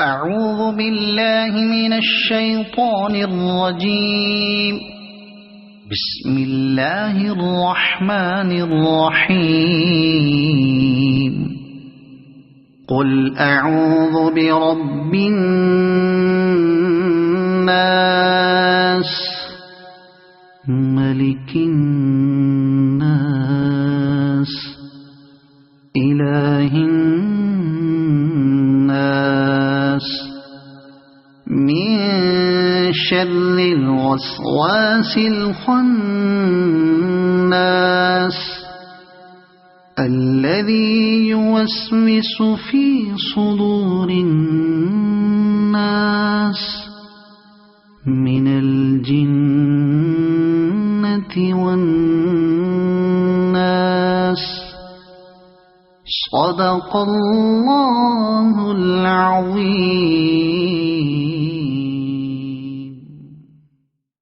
أعوذ بالله من الشيطان الرجيم. بسم الله الرحمن الرحيم. قل أعوذ برب الناس ملك الناس إله الناس من شر الوسواس الخناس الذي يوسوس في صدور الناس من الجنة والناس. صدق الله العظيم.